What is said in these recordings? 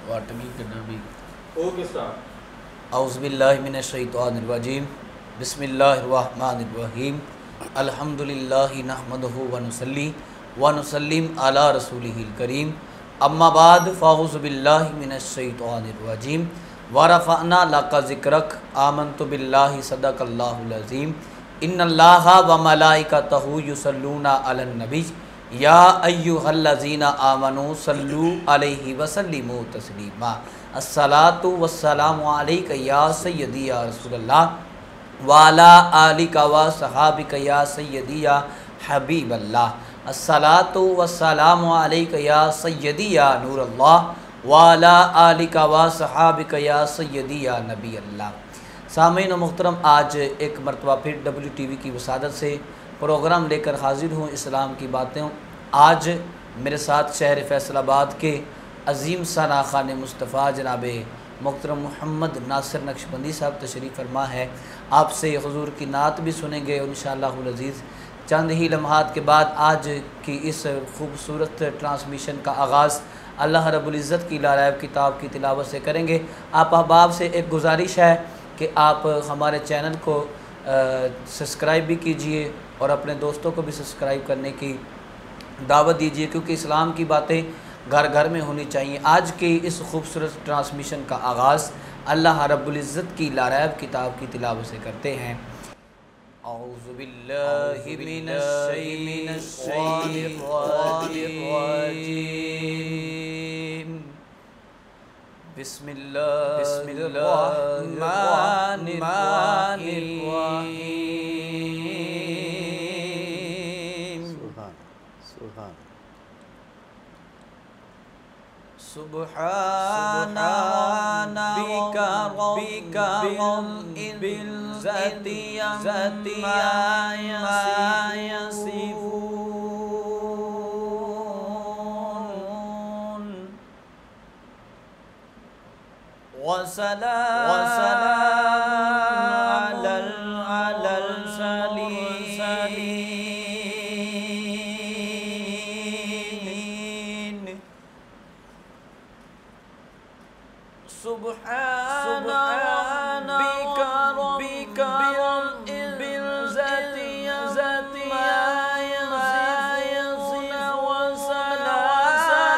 वाटगी के नबी okay start. औज़ुबिल्लाहि मिनश्शैतानिर्रजीम बिस्मिल्लाहिर्रहमानिर्रहीम अल्हम्दुलिल्लाहि नहमदुहु व नुसल्ली व नुसल्लिम अला रसूलिहिल करीम अम्मा बाद फ़अऊज़ुबिल्लाहि मिनश्शैतानिर्रजीम व रफ़अना लका ज़िक्रक आमन्तु बिल्लाहि सदक़ल्लाहुल अज़ीम इन्नल्लाहा व मलाइकतहु युसल्लूना अलन नबी या अय्युहल्लज़ीना आमनू सल्लू अलैहि व सल्लिमू तस्लीमा अस्सलातु वस्सलामु अलैका या सय्यदी या रसूलल्लाह व अला आलिका व सहाबिका या सय्यदी या हबीबल्लाह अस्सलातु वस्सलामु अलैका या सय्यदी या नूरल्लाह व अला आलिका व सहाबिका या सय्यदी या नबी अल्लाह। सामीन मुहतरम, आज एक मरतबा फिर WTV की वसादत से प्रोग्राम लेकर हाजिर हूँ इस्लाम की बातें। आज मेरे साथ शहर फैसलाबाद के अज़ीम साना खान मुस्तफ़ा जनाब मुहतरम मोहम्मद नासिर नक्शबंदी साहब तशरीफ़ फरमा है। आपसे हुजूर की नात भी सुनेंगे इंशाअल्लाहुल अज़ीज़। चंद ही लम्हात के बाद आज की इस खूबसूरत ट्रांसमिशन का आगाज़ अल्लाह रब्बुल इज़्ज़त की लारायब किताब की तिलावत से करेंगे। आप अहबाब से एक गुजारिश है कि आप हमारे चैनल को सब्सक्राइब भी कीजिए और अपने दोस्तों को भी सब्सक्राइब करने की दावत दीजिए, क्योंकि इस्लाम की बातें घर घर में होनी चाहिए। आज की इस खूबसूरत ट्रांसमिशन का आगाज़ अल्लाह रब्बुल इज़्ज़त की लारायब किताब की तिलावत से करते हैं। औज़ु बिल्लाहि मिनश्शैतानिर्रजीम बिस्मिल्लाहिर्रहमानिर्रहीम सुब्हाना रब्बिका रब्बिल इज़्ज़ति अम्मा यसिफून व सलाmun अलल मुरसलीन सुब्हाना रब्बिका रब्बिल इज़्ज़ति अम्मा यसिफून व सलाmun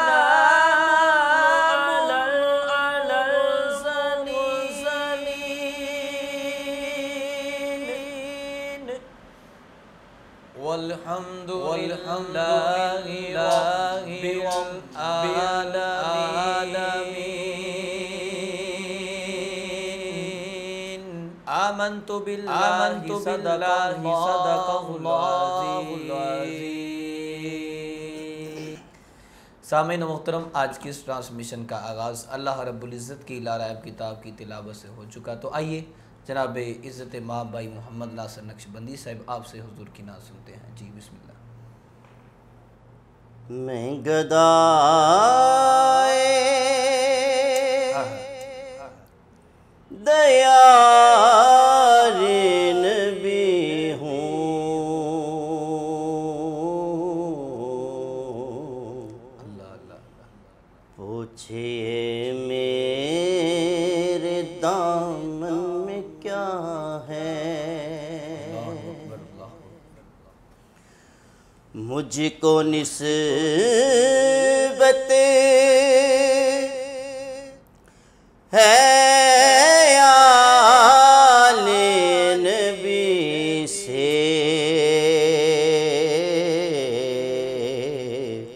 अलल मुरसलीन वल्हम्दुलिल्लाहि रब्बिल आलमीन। आमन्तु बिल्लाहि सदक़ल्लाहुल अज़ीम। सामीन मुहतरम, आज की इस ट्रांसमिशन का आगाज़ अल्लाह रब्बुल इज़्ज़त की लारायब किताब की तिलावत से हो चुका। तो आइए जनाब इज़्ज़त माँ भाई मोहम्मद नासिर नक्शबंदी साहब आपसे हुजूर की नात सुनते हैं। जी बिस्मिल्लाह। मैं गदाए दयारे नबी हूँ, अल्लाह अल्लाह पूछिए मेरे दामन में क्या है, मुझको निस्बत है आले नबी से,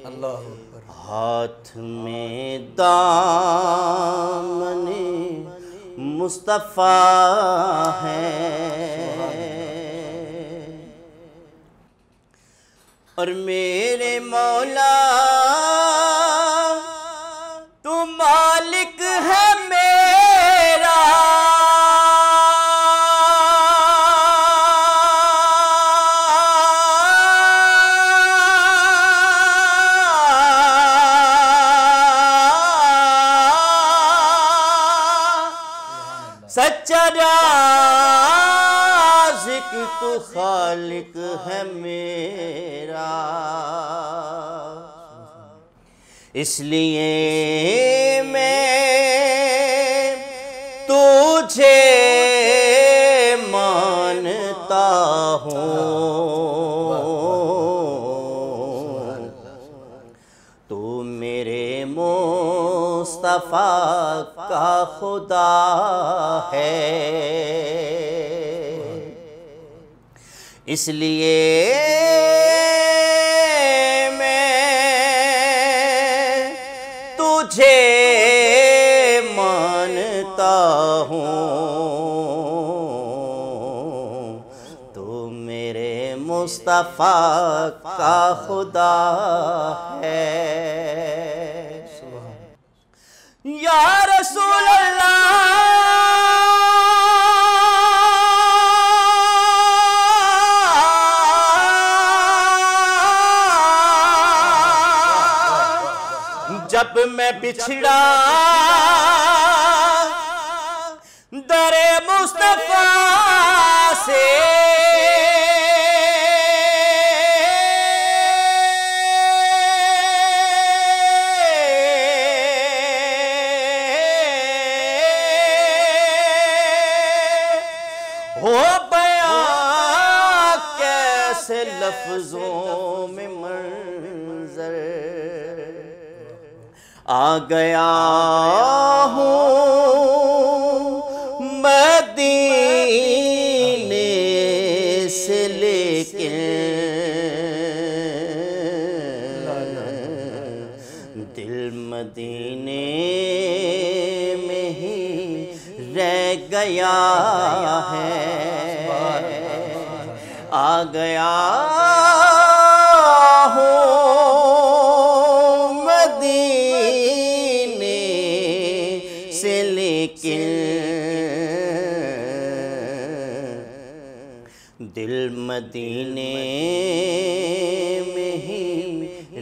अल्लाह हाथ में दामन मुस्तफ़ा है, और मेरे मौला तू मालिक है मेरा, सच्चा राज़िक तू खालिक है मेरा। इसलिए मैं तुझे मानता हूँ, तू मेरे मुस्तफ़ा का खुदा है। इसलिए तुझे मानता हूँ, तू मेरे मुस्तफ़ा का खुदा है। या रसूल जब मैं बिछड़ा दरे मुस्तफा से, हो बयां कैसे लफ्जों में मंजर, आ गया हूँ मदीने से लेकिन दिल मदीने में ही रह गया है। आ गया दिल मदीने में ही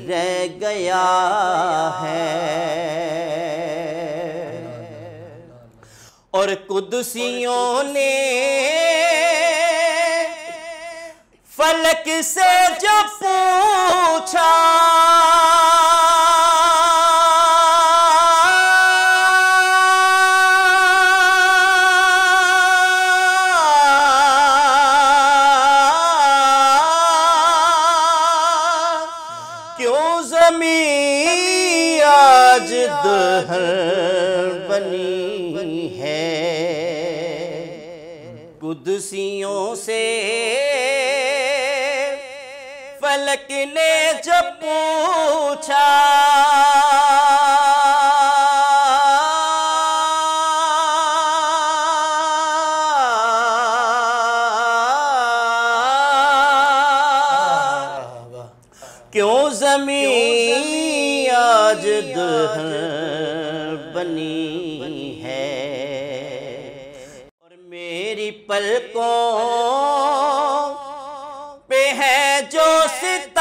रह गया है। और कुदसियों ने फलक से जब पूछा, आज दहर बनी है, कुदसियों से फलक ने जब पूछा, क्यों ज़मीं आज दहर बनी है, और मेरी पलकों पे है जो सितारे,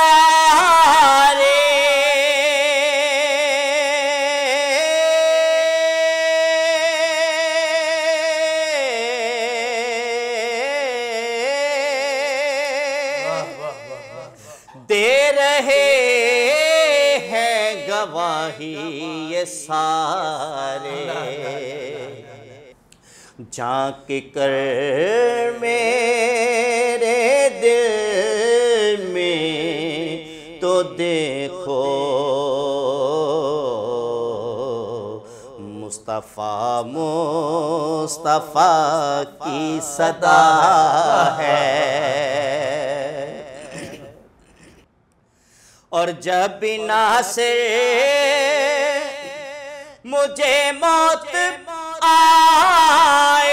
दे रहे गवाही ये सारे, झांक कर मेरे दिल में तो देखो, मुस्तफ़ा मुस्तफ़ा की सदा है। और जब बिना से मुझे मौत आए,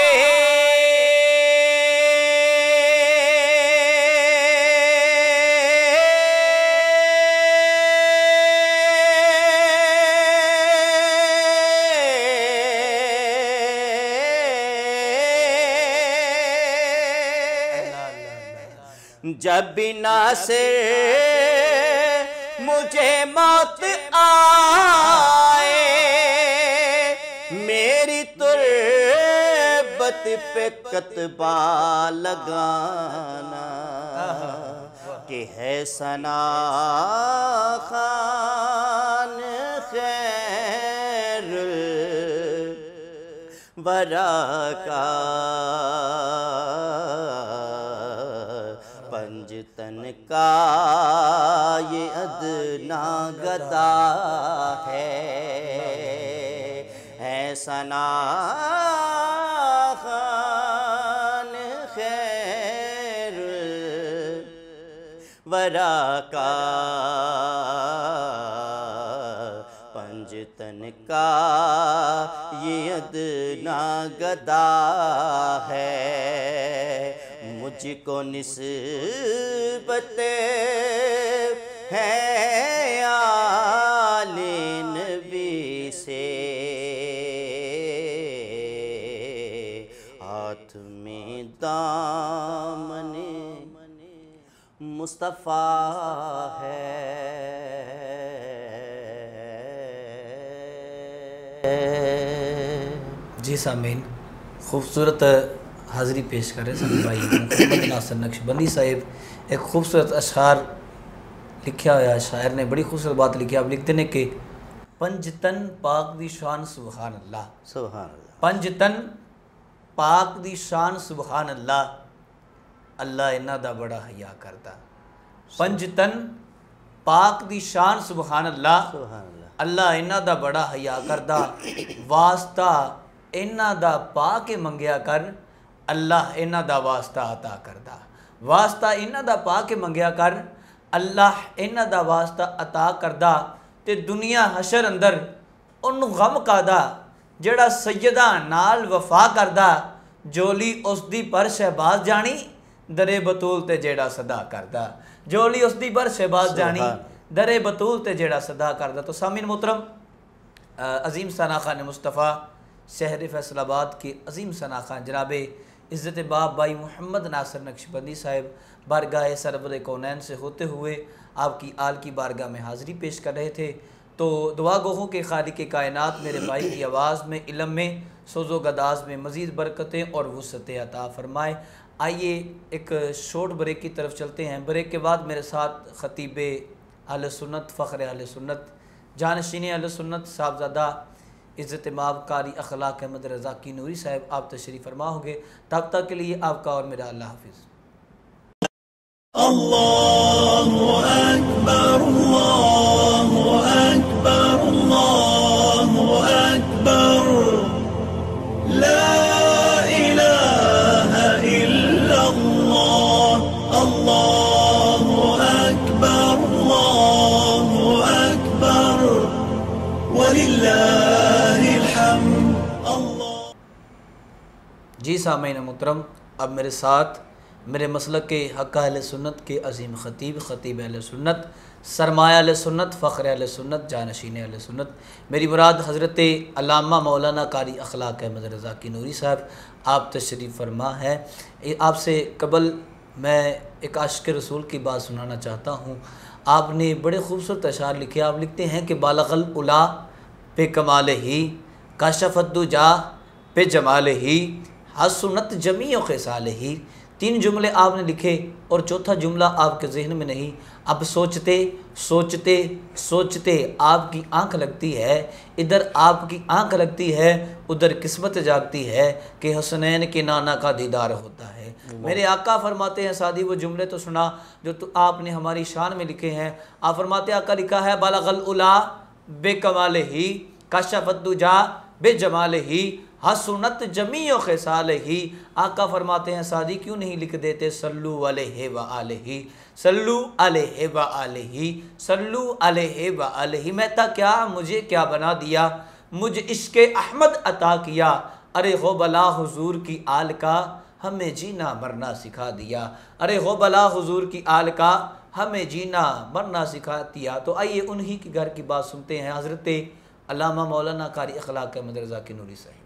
जब बिना से मुझे मौत आए, मेरी तुर्बत पे कतबा लगाना कि है सना खान वरा का पंजतन का ये अदना गदा है सना खान खैर वरा का पंजतन का ये अदना गदा है मुझको निस्बत है आले नबी से हाथ में दामने मुस्तफ़ा है। जी सामीन, खूबसूरत हाज़री पेश कर रहे हैं भाई मोहम्मद नासिर नक्शबंदी साहिब। एक खूबसूरत अशआर लिखा हुआ शायर ने, बड़ी खूबसूरत बात लिखी। आप लिखते हैं कि पंजतन पाक दी शान सुबहान अल्लाह, सुभान अल्लाह। पंजतन पाक दी शान सुबहान अल्लाह, अल्लाह इन्हां दा बड़ा हया करदा। पंजतन पाक दी शान सुबहान अल्लाह, सुभान अल्लाह। अल्लाह इन्हां दा बड़ा हया करदा। वास्ता इन्हां दा पा के मंगया कर, अल्लाह इन्हां दा वास्ता अता करदा। वास्ता इन्हां दा पा के मंगया कर, अल्लाह इन्हां दा वास्ता अता करदा। ते दुनिया हशर अंदर उन गम कादा जेड़ा सैयदा नाल वफा करदा। जोली उसदी पर शहबाज जानी, दरे बतूल ते जेड़ा सदा करदा। जोली उसदी पर शहबाज जानी, दरे बतूल ते जेड़ा सदा करदा। तो सामीन मोहतरम, अजीम सना खान मुस्तफ़ा शहर फैसलाबाद के अजीम सना खान जनाब इज़्ज़त बाब भाई मोहम्मद नासिर नक्शबंदी साहिब बारगाह सरवर कौनैन से होते हुए आपकी आल की बारगाह में हाज़री पेश कर रहे थे। तो दुआ गोहों के खालिक कायनात मेरे भाई की आवाज़ में, इल्म में, सोज़ो गदाज में मज़ीद बरकतें और वुसअतें अता फ़रमाए। आइए एक शॉर्ट ब्रेक की तरफ चलते हैं। ब्रेक के बाद मेरे साथ ख़तीब अहले सुन्नत, फ़ख्र अहले सुन्नत, जानशीन अहले सुन्नत, साहबज़ादा इज़्ज़त माब कारी अखलाक अहमद रज़ा की नूरी साहब आप तशरीफ़ फरमा होंगे। तब तक के लिए आपका और मेरा अल्लाह हाफ़िज़। अल्लाहु अकबर, अल्लाहु अकबर, अल्लाहु अकबर, ला इलाहा इल्लल्लाह, अल्लाहु अकबर, अल्लाहु अकबर, वलिल्लाहिल हम्द। अल्लाह। जी सामीन मुहतरम, अब मेरे साथ मेरे मसलक के हक़ अहले सुन्नत के अज़ीम ख़तीब, ख़तीब अहले सुन्नत, सरमाया अहले सुन्नत, फ़ख्र अहले सुन्नत, जानशीन अहले सुन्नत, मेरी मुराद हज़रत अल्लामा मौलाना कारी अखलाक अहमद रज़ा की नूरी साहब आप तशरीफ़ फरमा है। आपसे कबल मैं एक आशिक़ रसूल की बात सुनाना चाहता हूँ। आपने बड़े खूबसूरत अशार लिखे। आप लिखते हैं कि बालगल उला पे कमाल ही, काशफ़द्दुजा पे जमाल ही, हसनत जमी व ख़िसाल ही। 3 जुमले आपने लिखे और चौथा जुमला आपके जहन में नहीं। अब सोचते सोचते सोचते आपकी आंख लगती है, इधर आपकी आंख लगती है, उधर किस्मत जागती है कि हसनैन के नाना का दीदार होता है। मेरे आका फरमाते हैं, सादी वो जुमले तो सुना जो तो आपने हमारी शान में लिखे हैं। आप फरमाते आका लिखा है बालगल उला बे कमाल ही, काशफ़द्दुजा बे जमाल ही, हसनत जमी व ख़िसाल ही। आका फरमाते हैं सादी क्यों नहीं लिख देते सल्लु अलैहि व आलिही, सल्लु अलैहि व आलिही, सल्लु अलैहि व आलिही। मैं था क्या, मुझे क्या बना दिया, मुझ इश्क़े अहमद अता किया। अरे हो बला हुजूर की आल का, हमें जीना मरना सिखा दिया। अरे हो बला हुजूर की आल का, हमें जीना मरना सिखा दिया। तो आइए उन्हीं के घर की बात सुनते हैं। हज़रत अल्लामा मौलाना कारी अखलाक अहमद रज़ा की नूरी साहिब।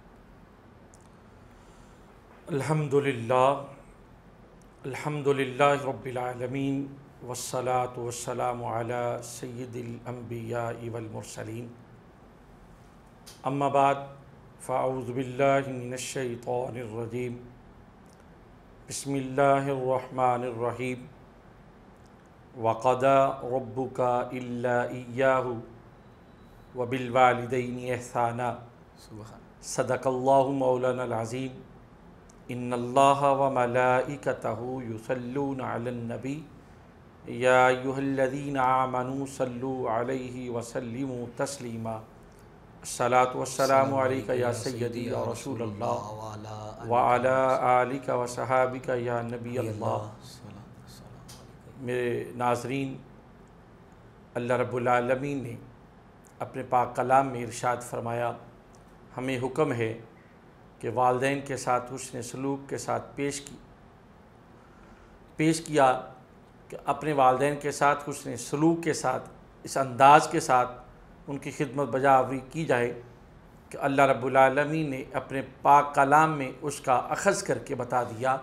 अल्हम्दुलिल्लाह, अल्हम्दुलिल्लाह रब्बिल आलमीन, वस्सलातु वस्सलामु अला सय्यिदिल अंबिया'i वल मुरसलीन। अम्मा बाद, फ़अऊज़ु बिल्लाहि मिनश शैतानिर रजीम। बिस्मिल्लाहिर रहमानिर रहीम। वक़दा रब्बुका इल्ला इय्याहु व बिल वालिदैनि इहसाना। सदक़ल्लाहु मौलाना अज़ीम। इन्नल्लाह व मलाइकतहु युसल्लूना अलन नबी या अय्युहल्लज़ीना आमनू सल्लू अलैहि व सल्लिमू तस्लीमा। अस्सलातु वस्सलामु अलैका या सय्यदी या रसूलल्लाह व अला आलिका व सहाबिका या नबी अल्लाह। मेरे नाज़रीन, अल्लाह रब्बुल आलमीन ने अपने पाक कलाम में इरशाद फरमाया, हमें हुक्म है कि वालिदैन के साथ हुस्न सलूक के साथ पेश किया कि अपने वालिदैन के साथ हुस्न सलूक के साथ इस अंदाज़ के साथ उनकी खिदमत बजावरी की जाए कि अल्लाह रब्बुल आलमीन ने अपने पाक कलाम में उसका अख़ज़ करके बता दिया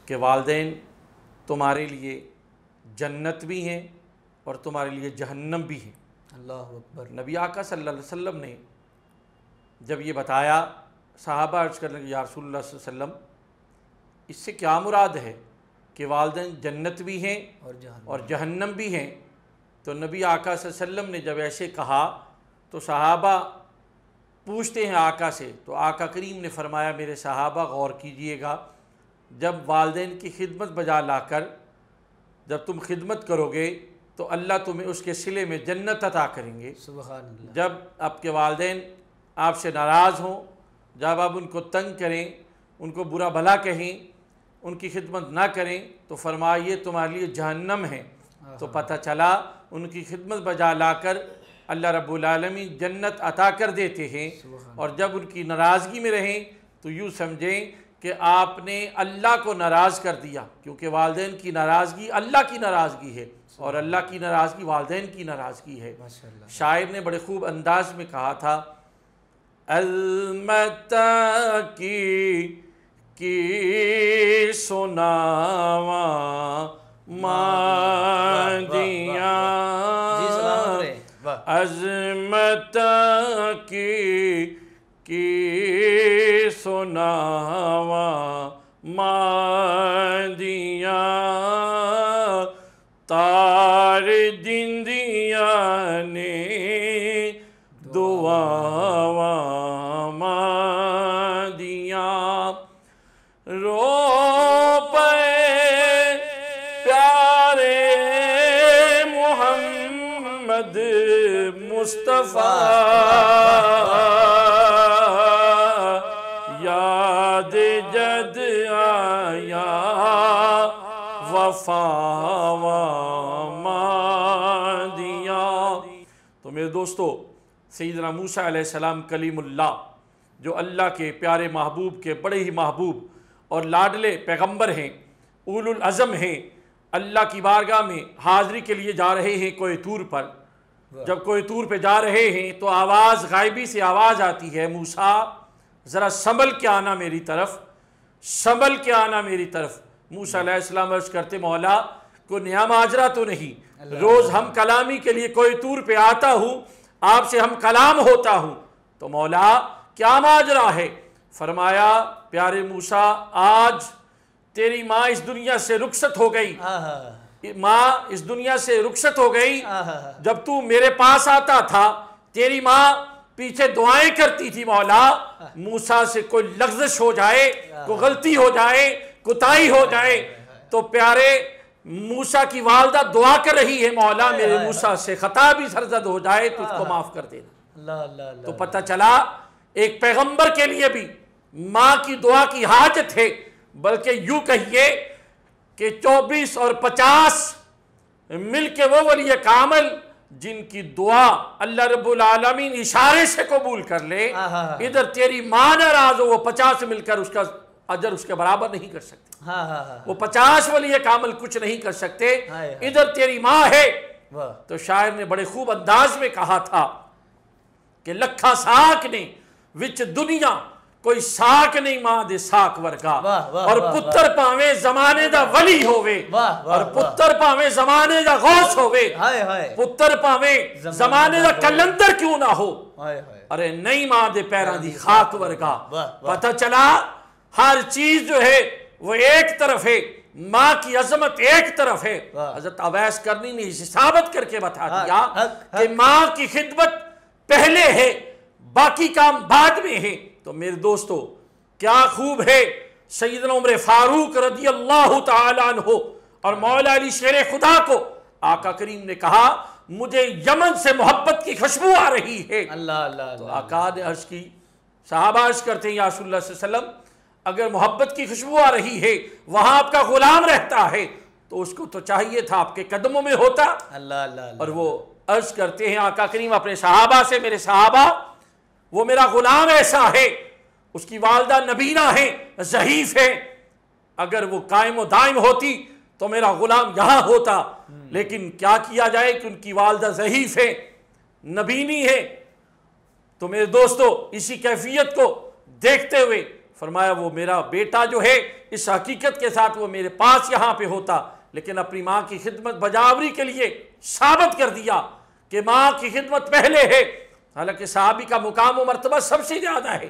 कि वालिदैन तुम्हारे लिए जन्नत भी हैं और तुम्हारे लिए जहन्नम भी है। अल्लाहु अकबर। नबी आका सल्लल्लाहु अलैहि वसल्लम ने जब ये बताया, सहाबा अर्ज़ करने लगे, या रसूलुल्लाह सल्लल्लाहु अलैहि वसल्लम, इससे क्या मुराद है कि वालिदैन जन्नत भी हैं और जहन्नम भी हैं? तो नबी आका सल्लल्लाहु अलैहि वसल्लम ने जब ऐसे कहा तो सहाबा पूछते हैं आका से, तो आका करीम ने फरमाया, मेरे सहाबा गौर कीजिएगा, जब वालिदैन की खिदमत बजा लाकर जब तुम खिदमत करोगे तो अल्लाह तुम्हें उसके सिले में जन्नत अता करेंगे। सुभान अल्लाह। जब आपके वालिदैन आपसे नाराज़ हों, जब आप उनको तंग करें, उनको बुरा भला कहें, उनकी खिदमत ना करें, तो फरमाइए तुम्हारे लिए जहन्नम है। तो पता चला उनकी खिदमत बजा लाकर अल्लाह रब्बुल आलमीन जन्नत अता कर देते हैं। और जब उनकी नाराज़गी में रहें तो यूँ समझें कि आपने अल्लाह को नाराज़ कर दिया, क्योंकि वालिदैन की नाराज़गी अल्लाह की नाराज़गी है और अल्लाह की नाराज़गी वालिदैन की नाराज़गी है। शायर ने बड़े खूब अंदाज में कहा था, अलमता की सुनावा मादिया अज़मता की सुनावा मादिया तार जिंदिया ने दुआवा मादिया रो पे प्यारे मोहम्मद मुस्तफ़ा याद जद आया वफावा मादिया। तो मेरे दोस्तों, सैयदना मूसा अलैहिस्सलाम कलीमुल्लाह, जो अल्लाह के प्यारे महबूब के बड़े ही महबूब और लाडले पैगंबर हैं, उलुल अज़म हैं, अल्लाह की बारगाह में हाज़री के लिए जा रहे हैं कोई तूर पर। जब कोई तूर पे जा रहे हैं तो आवाज़ गायबी से आवाज़ आती है, मूसा ज़रा संभल के आना मेरी तरफ, संभल के आना मेरी तरफ। मूसा अलैहिस्सलाम अर्ज़ करते, मौला कोई नया माजरा तो नहीं, रोज़ हम कलामी के लिए कोई तूर पे आता हूँ, आपसे हम कलाम होता हूँ, तो मौला क्या माजरा है? फरमाया, प्यारे मूसा, आज तेरी माँ इस दुनिया से रुखसत हो गई, माँ इस दुनिया से रुखसत हो गई। जब तू मेरे पास आता था तेरी माँ पीछे दुआएं करती थी, मौला मूसा से कोई लग़्ज़िश हो जाए, कोई गलती हो जाए, कुताही हो जाए, तो प्यारे मूसा की वालदा दुआ कर रही है, मौला मेरे मूसा से खता भी सरजद हो जाए तो उसको माफ़ कर देना। तो पता चला एक पैगंबर के लिए भी माँ की दुआ की हाजत है। बल्कि यूँ कहिए कि 24 और 50 मिलके वो वली कामिल जिनकी दुआ अल्लाह रब्बुल आलमीन इशारे से कबूल कर ले, इधर तेरी माँ नाराज हो, वो 50 मिलकर उसका अजर उसके बराबर नहीं कर सकते। वो 50 वली कामिल कुछ नहीं कर सकते, इधर तेरी माँ है। तो शायर ने बड़े खूब अंदाज में कहा था कि लखा साक ने विच दुनिया कोई साक नहीं मां दे साक वर्गा, और पुत्र भावे जमाने दा वली होवे, और पुत्र भावे जमाने दा गौस होवे, पुत्र भावे जमाने दा कलंदर क्यों ना हो, अरे नहीं मां दे पैरां दी खाक वर्गा। पता चला हर चीज जो है वो एक तरफ है, माँ की अजमत एक तरफ है। हजरत अवैस करनी ने इसे साबित करके बता दिया कि माँ की खिदमत पहले है, बाकी काम बाद में है। तो तो मेरे दोस्तों क्या खूब है सैयदना उमर फारूक रज़ी अल्लाह तआला अन्हु और मौला अली शेर खुदा को आका करीम ने कहा मुझे यमन से मोहब्बत की खुशबू आ रही है। अल्लाह अल्लाह तो आका ने अर्ज की, सहाबा अर्ज करते हैं या रसूलुल्लाह सल्लल्लाहु अलैहि वसल्लम, अगर मोहब्बत की खुशबू आ रही है, वहां आपका गुलाम रहता है, तो उसको तो चाहिए था आपके कदमों में होता। अल्लाह अल्लाह। और वो अर्ज करते हैं आका करीम अपने सहाबा से, मेरे सहाबा वो मेरा गुलाम ऐसा है, उसकी वालदा नबीना है, ज़हीफ है, अगर वो कायम व दायम होती तो मेरा गुलाम यहां होता, लेकिन क्या किया जाए कि उनकी वालदा ज़हीफ है, नबीनी है। तो मेरे दोस्तों इसी कैफियत को देखते हुए फरमाया वो मेरा बेटा जो है इस हकीकत के साथ वो मेरे पास यहाँ पे होता, लेकिन अपनी माँ की खिदमत बजावरी के लिए साबित कर दिया कि माँ की खिदमत पहले है। हालांकि सहाबी का मुकाम व मर्तबा सबसे ज़्यादा है,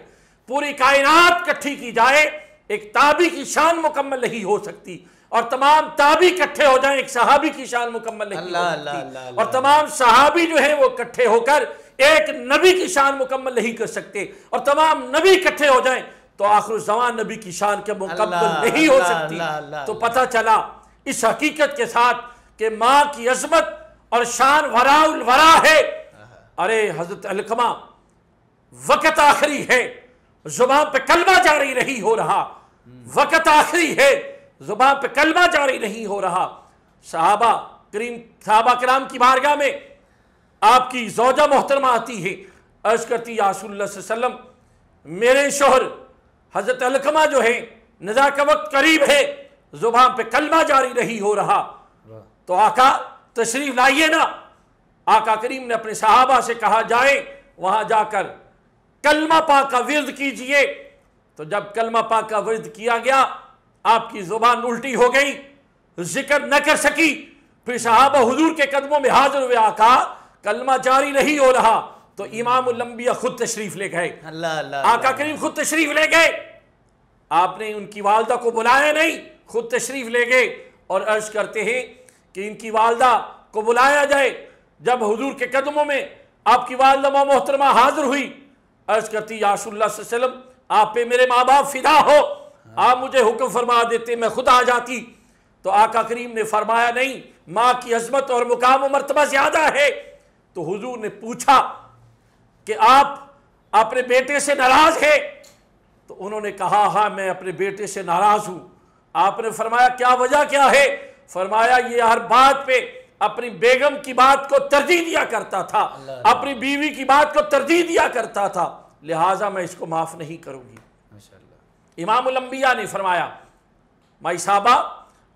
पूरी कायनात इकट्ठी की जाए एक ताबी की शान मुकम्मल नहीं हो सकती, और तमाम ताबी इकट्ठे हो जाएं एक सहाबी की शान मुकम्मल नहीं हो सकती, और तमाम सहाबी जो है वो इकट्ठे होकर एक नबी की शान मुकम्मल नहीं कर सकते, और तमाम नबी इकट्ठे हो जाएं तो आखिर ज़मान नबी की शान के मुकम्मल नहीं हो सकती। तो पता चला इस हकीकत के साथ कि माँ की अजमत और शान वराउल वरा है। अरे हजरत अलकमा वक़्त आखिरी है, जुबान पे कलमा जारी नहीं हो रहा, वक़्त आखिरी है, जुबान पे कलमा जारी नहीं हो रहा। सहाबा किराम की बारगाह में आपकी ज़ौजा मोहतरमा आती है, अर्ज करती या रसूलुल्लाह सल्लल्लाहु अलैहि वसल्लम मेरे शोहर हजरत अलकमा जो है नज़ा का वक्त करीब है, जुबान पे कलमा जारी नहीं हो रहा, तो आका तशरीफ लाइए ना। आका करीम ने अपने सहाबा से कहा जाए वहां जाकर कलमा पाक का विर्द कीजिए। तो जब कलमा पाक का विर्द किया गया आपकी जुबान उल्टी हो गई, जिक्र न कर सकी। फिर सहाबा हुजूर के कदमों में हाजिर हुए, आका कलमा जारी नहीं हो रहा। तो इमामुल अंबिया खुद तशरीफ ले गए, आका करीम खुद तशरीफ ले गए, आपने उनकी वालदा को बुलाया नहीं, खुद तशरीफ ले गए और अर्ज करते हैं कि इनकी वालदा को बुलाया जाए। जब हुजूर के कदमों में आपकी वालदा मोहतरमा हाजिर हुई, अर्ज करती या रसूलुल्लाह सल्लल्लाहु अलैहि वसल्लम आप पे मेरे माँ बाप फिदा हो, आप मुझे हुक्म फरमा देते मैं खुद आ जाती। तो आका करीम ने फरमाया नहीं, माँ की अजमत और मुकाम व मर्तबा ज्यादा है। तो हुजूर ने पूछा कि आप अपने बेटे से नाराज है? तो उन्होंने कहा हाँ मैं अपने बेटे से नाराज हूं। आपने फरमाया क्या वजह क्या है? फरमाया ये हर बात पे अपनी बेगम की बात को तरजीह दिया करता था, अपनी बीवी की बात को तरजीह दिया करता था, लिहाजा मैं इसको माफ नहीं करूंगी। इमामुल अंबिया ने फरमाया माई साहबा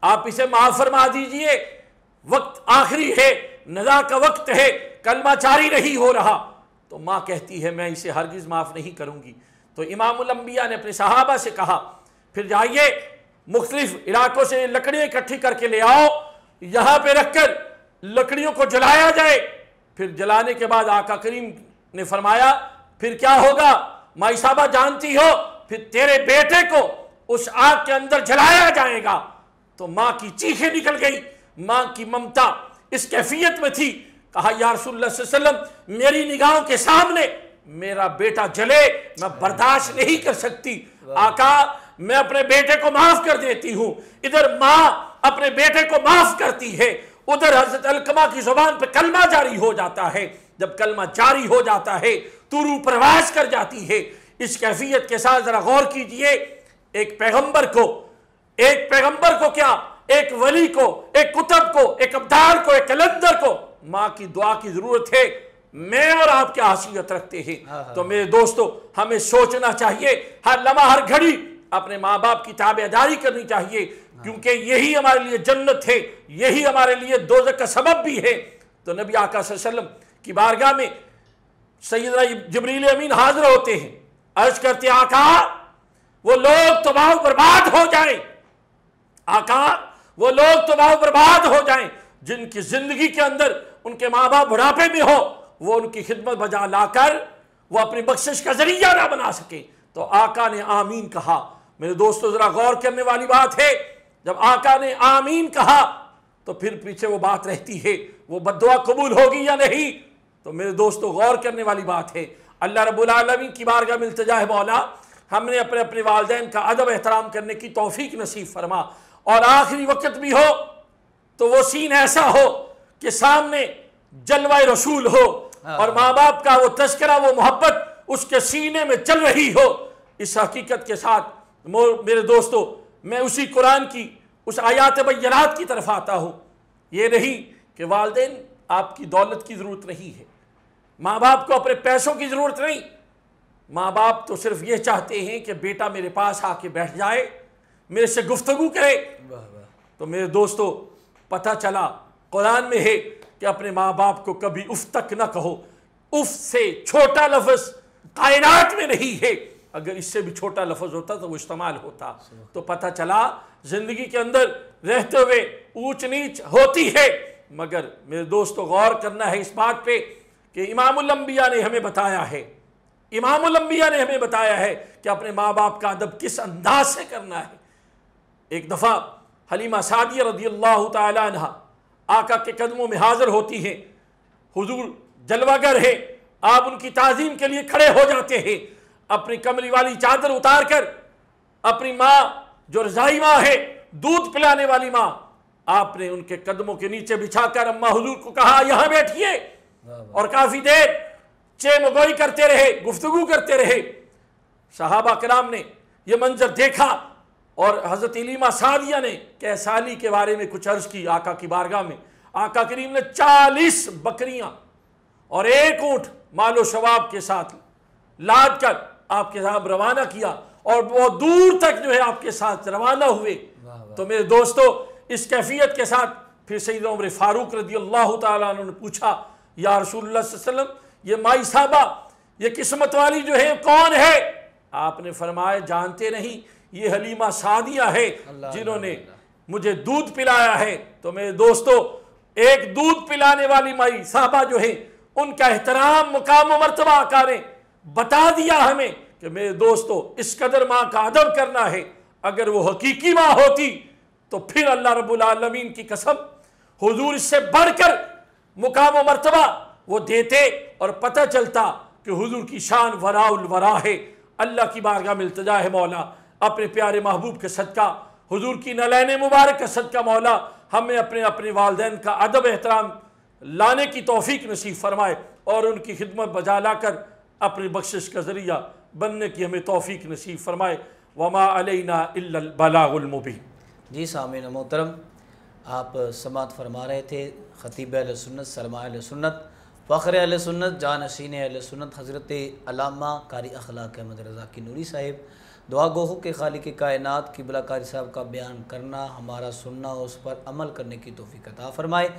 आप इसे माफ फरमा दीजिए, वक्त आखिरी है, नज़ा का वक्त है, कलमा जारी नहीं हो रहा। तो माँ कहती है मैं इसे हरगिज माफ नहीं करूंगी। तो इमामुल अंबिया ने अपने सहाबा से कहा फिर जाइए मुख्तलिफ इलाकों से लकड़ियां इकट्ठी करके ले आओ, यहां पे रखकर लकड़ियों को जलाया जाए। फिर जलाने के बाद आका करीम ने फरमाया फिर क्या होगा? माई साहबा जानती हो, फिर तेरे बेटे को उस आग के अंदर जलाया जाएगा। तो मां की चीखें निकल गई, मां की ममता इस कैफियत में थी। कहा या रसूलुल्लाह सल्लल्लाहु अलैहि वसल्लम मेरी निगाहों के सामने मेरा बेटा जले, मैं बर्दाश्त नहीं कर सकती। आका मैं अपने बेटे को माफ कर देती हूं। इधर मां अपने बेटे को माफ करती है, उधर हजरत अलकमा की जुबान पर कलमा जारी हो जाता है। जब कलमा जारी हो जाता है तो रूह परवास कर जाती है। इस कैफियत के साथ जरा गौर कीजिए, एक पैगंबर को क्या, एक वली को, एक कुतुब को, एक अब्दाल को, एक कलंदर को मां की दुआ की जरूरत है। मैं और आप क्या हैसियत रखते हैं? तो मेरे दोस्तों हमें सोचना चाहिए, हर लम्हा हर घड़ी अपने माँ बाप की ताबेदारी करनी चाहिए, क्योंकि यही हमारे लिए जन्नत है, यही हमारे लिए दोज़ख का सबब भी है। तो नबी आका सल्लल्लाहु अलैहि वसल्लम की बारगाह में सैयदना जिब्रील अमीन हाजिर होते हैं, अर्ज करते आका वो लोग तबाह बर्बाद हो जाएं, आका वो लोग तबाह बर्बाद हो जाएं जिनकी जिंदगी के अंदर उनके माँ बाप बुढ़ापे में हो, वो उनकी खिदमत बजा लाकर वो अपनी बख्शिश का जरिया ना बना सके। तो आका ने आमीन कहा। मेरे दोस्तों जरा गौर करने वाली बात है, जब आका ने आमीन कहा तो फिर पीछे वो बात रहती है वो बद्दुआ कबूल होगी या नहीं। तो मेरे दोस्तों गौर करने वाली बात है, अल्लाह रब्बुल आलमीन की बारगाह में इल्तिजा है मौला हमने अपने अपने वालिदैन का अदब एहतराम करने की तौफीक नसीब फरमा, और आखिरी वक्त भी हो तो वो सीन ऐसा हो कि सामने जलवाए रसूल हो और माँ बाप का वो तज़किरा, वो मोहब्बत उसके सीने में चल रही हो। इस हकीकत के साथ मेरे दोस्तों मैं उसी कुरान की उस आयात बय्यनात की तरफ आता हूँ। ये नहीं कि वालिदैन आपकी दौलत की ज़रूरत नहीं है, माँ बाप को अपने पैसों की ज़रूरत नहीं, माँ बाप तो सिर्फ ये चाहते हैं कि बेटा मेरे पास आके बैठ जाए, मेरे से गुफ्तगू करे। तो मेरे दोस्तों पता चला कुरान में है कि अपने माँ बाप को कभी उफ तक न कहो। उफ से छोटा लफ्ज़ कायनात में नहीं है, अगर इससे भी छोटा लफ्ज़ होता तो वो इस्तेमाल होता। तो पता चला ज़िंदगी के अंदर रहते हुए ऊंच नीच होती है, मगर मेरे दोस्तों गौर करना है इस बात पे कि इमामुल अंबिया ने हमें बताया है, इमामुल अंबिया ने हमें बताया है कि अपने माँ बाप का अदब किस अंदाज से करना है। एक दफ़ा हलीमा सादिया रज़ियल्लाहु ताला अन्हा आका के कदमों में हाजिर होती हैं। हुजूर जलवागर है, आप उनकी ताज़ीम के लिए खड़े हो जाते हैं, अपनी कमरी वाली चादर उतार कर अपनी माँ जो रज़ाई माँ है, दूध पिलाने वाली माँ, आपने उनके कदमों के नीचे बिछाकर अम्मा हुजूर को कहा यहाँ बैठिए, और काफ़ी देर चेमगोई करते रहे, गुफ्तगू करते रहे। सहाबा कराम ने यह मंजर देखा और हज़रत हलीमा सादिया ने कैसाली के बारे में कुछ अर्ज़ की आका की बारगाह में। आका करीम ने 40 बकरियां और 1 ऊँट मालो शवाब के साथ लाद कर आपके साथ रवाना किया और बहुत दूर तक जो है आपके साथ रवाना हुए। तो मेरे दोस्तों इस कैफियत के साथ फिर सैयदना उमर फारूक रज़ियल्लाहु ताला अन्हु ने पूछा, या रसूलुल्लाह सल्लल्लाहु अलैहि वसल्लम ये माई साहबा ये किस्मत वाली जो है कौन है? आपने फरमाया जानते नहीं, ये हलीमा सादिया है जिन्होंने मुझे दूध पिलाया है। तो मेरे दोस्तों एक दूध पिलाने वाली माई साहबा जो है उनका एहतराम मुकाम व मर्तबा आका ने बता दिया हमें कि मेरे दोस्तों इस कदर माँ का अदब करना है। अगर वो हकीकी माँ होती तो फिर अल्लाह रब्बुल आलमीन की कसम हुजूर इससे बढ़कर मुकाम व मर्तबा वो देते और पता चलता कि हुजूर की शान वराउल वरा है। अल्लाह की बारगाह में इल्तिजा है मौला अपने प्यारे महबूब के सदका, हुजूर की नलैन मुबारक का सदका मौला हमें अपने अपने वालिदैन का अदब एहतराम लाने की तौफीक नसीब फरमाए और उनकी खिदमत बजा लाकर अपनी बख्शिश का ज़रिया बनने की हमें तौफीक नसीब फरमाए। वमा अलैना इल्लल बलागुल मुबीन। जी सामीन मोहतरम, आप समात फरमा रहे थे ख़तीब अहले सुन्नत सरमाए अहले सुन्नत फ़ख्र अहले सुन्नत जानशीन अहले सुन्नत हज़रत अल्लामा कारी अखलाक अहमद रज़ा की नूरी साहिब। दुआ गो हो के खालिक कायनात किबला कारी साहब का बयान करना, हमारा सुनना और उस पर अमल करने की तौफीक अता फरमाए।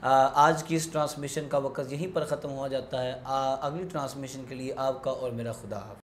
आज की इस ट्रांसमिशन का वक़्त यहीं पर ख़त्म हो जाता है। अगली ट्रांसमिशन के लिए आपका और मेरा खुदा हाफ़िज़।